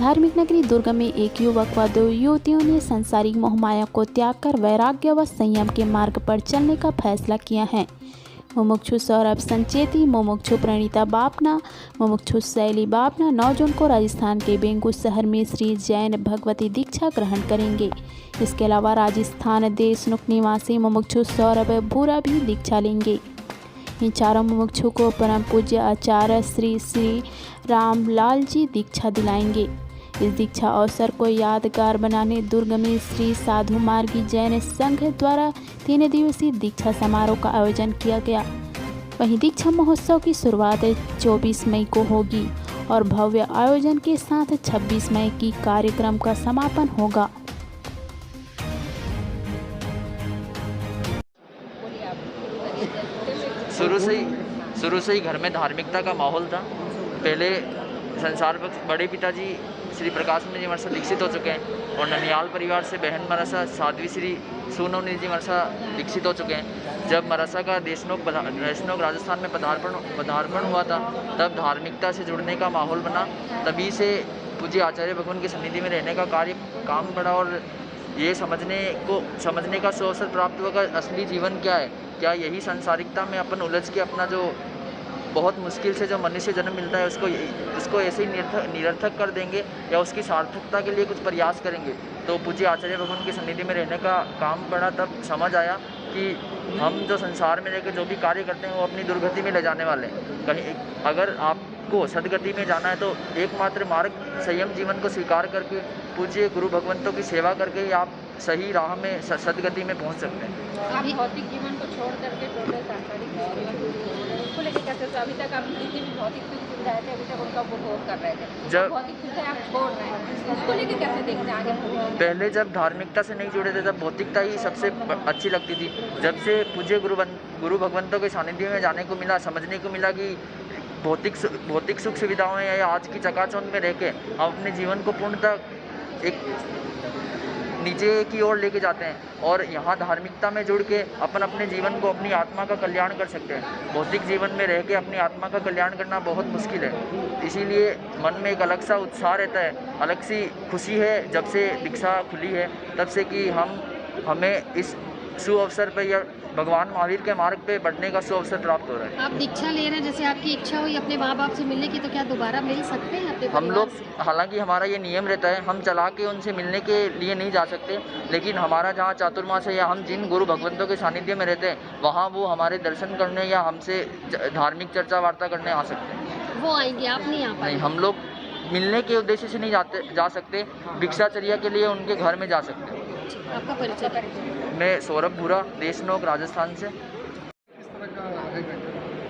धार्मिक नगरी दुर्ग में एक युवक व दो युवतियों ने संसारिक मोहमाया को त्याग कर वैराग्य व संयम के मार्ग पर चलने का फैसला किया है। मुमुक्षु सौरभ संचेती, मुमुक्षु प्रणीता बापना, मुमुक्षु शैली बापना 9 जून को राजस्थान के बेंगू शहर में श्री जैन भगवती दीक्षा ग्रहण करेंगे। इसके अलावा राजस्थान देशनुख निवासी मुमुक्षु सौरभ भूरा भी दीक्षा लेंगे। इन चारों मुमुक्षु को परम पूज्य आचार्य श्री श्री रामलाल जी दीक्षा दिलाएंगे। इस दीक्षा अवसर को यादगार बनाने दुर्ग में श्री साधु मार्गी जैन संघ द्वारा 3 दिवसीय दीक्षा समारोह का आयोजन किया गया। वहीं दीक्षा महोत्सव की शुरुआत 24 मई को होगी और भव्य आयोजन के साथ 26 मई की कार्यक्रम का समापन होगा। शुरू से ही घर में धार्मिकता का माहौल था। पहले संसार बड़े पिताजी श्री प्रकाश जी मरसा दीक्षित हो चुके हैं और ननियाल परिवार से बहन मरसा साध्वी श्री सोनवनी जी मरसा दीक्षित हो चुके हैं। जब मरसा का देशनोक राजस्थान में पदार्पण हुआ था तब धार्मिकता से जुड़ने का माहौल बना। तभी से पूज्य आचार्य भगवान की सन्निधि में रहने का काम बढ़ा और ये समझने का अवसर प्राप्त हुआ कि असली जीवन क्या है। क्या यही सांसारिकता में अपन उलझ के अपना जो बहुत मुश्किल से जो मनुष्य जन्म मिलता है उसको ऐसे ही निरर्थक कर देंगे या उसकी सार्थकता के लिए कुछ प्रयास करेंगे। तो पूज्य आचार्य भगवान की सन्निधि में रहने का काम बढ़ा। तब समझ आया कि हम जो संसार में रहकर जो भी कार्य करते हैं वो अपनी दुर्गति में ले जाने वाले हैं। कहीं अगर आपको सदगति में जाना है तो एकमात्र मार्ग संयम जीवन को स्वीकार करके पूज्य गुरु भगवंतों की सेवा करके ही आप सही राह में सदगति में पहुंच सकते हैं। आप भौतिक जीवन को छोड़ करके टोटल सांसारिक जीवन उसको लेके कैसे? तो अभी तक आप जितनी भी भौतिक सुविधाएं थे अभी तक उनका उपभोग कर रहे थे, जब भौतिक सुविधाएं आप छोड़ रहे हैं उसको लेके कैसे देखते हैं आगे? पहले जब धार्मिकता से नहीं जुड़े थे तब भौतिकता ही सबसे अच्छी लगती थी। जब से पूज्य गुरु भगवंतों के सानिध्य में जाने को मिला, समझने को मिला कि भौतिक सुख सुविधाओं या आज की चकाचौंध में रह के हम अपने जीवन को पूर्णतः एक नीचे की ओर लेके जाते हैं और यहाँ धार्मिकता में जुड़ के अपन अपने जीवन को अपनी आत्मा का कल्याण कर सकते हैं। भौतिक जीवन में रह के अपनी आत्मा का कल्याण करना बहुत मुश्किल है। इसीलिए मन में एक अलग सा उत्साह रहता है, अलग सी खुशी है जब से दीक्षा खुली है तब से कि हमें इस शुभ अवसर पर या भगवान महावीर के मार्ग पे बढ़ने का शुभ अवसर प्राप्त हो रहा है। आप दीक्षा ले रहे हैं, जैसे आपकी इच्छा हुई अपने माँ बाप से मिलने की, तो क्या दोबारा मिल सकते हैं अपने? हम लोग हालांकि हमारा ये नियम रहता है, हम चला के उनसे मिलने के लिए नहीं जा सकते, लेकिन हमारा जहाँ चातुर्मास है या हम जिन गुरु भगवंतों के सानिध्य में रहते हैं वहाँ वो हमारे दर्शन करने या हमसे धार्मिक चर्चा वार्ता करने आ सकते हैं। वो आएंगे, आप नहीं आ पाएंगे? नहीं, हम लोग मिलने के उद्देश्य से नहीं जा सकते, भिक्षाचर्या के लिए उनके घर में जा सकते हैं। आपका परिचय? मैं सौरभ भूरा, देशनोक राजस्थान से।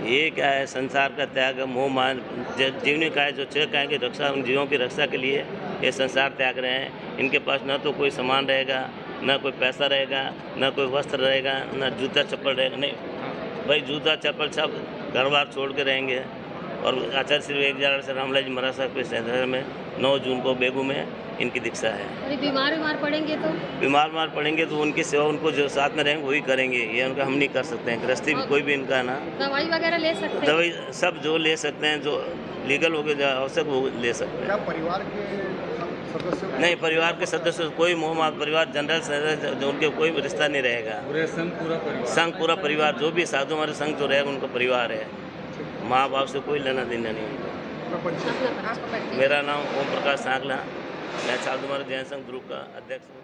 ये क्या है? संसार का त्याग, मोह मान जीवनी का है जो चल की रक्षा, उन जीवों की रक्षा के लिए ये संसार त्याग रहे हैं। इनके पास न तो कोई सामान रहेगा, न कोई पैसा रहेगा, न कोई वस्त्र रहेगा, न जूता चप्पल रहेगा। नहीं भाई, जूता चप्पल सब घर बार छोड़ के रहेंगे। और आचार्य श्री एक से रामलाल जी मरासा के शहर में 9 जून को बेगू में इनकी दीक्षा है। और बीमार पड़ेंगे तो? बीमार पड़ेंगे तो उनकी सेवा उनको जो साथ में रहेंगे वही करेंगे, ये उनका हम नहीं कर सकते हैं। गृहस्थी भी कोई भी इनका ना दवाई वगैरह ले सकते हैं? दवाई सब जो ले सकते हैं, जो लीगल हो गया आवश्यक वो ले सकते हैं। परिवार के सदस्य? नहीं, परिवार के सदस्य कोई मोह परिवार जनरल जो उनके कोई रिश्ता नहीं रहेगा। संघ पूरा परिवार जो भी साधु हमारे संघ जो रहेगा उनका परिवार है। माँ बाप से कोई लेना देना नहीं। मेरा नाम ओम प्रकाश सांगला, मैं साधु हमारे जैन संघ ग्रुप का अध्यक्ष हूँ।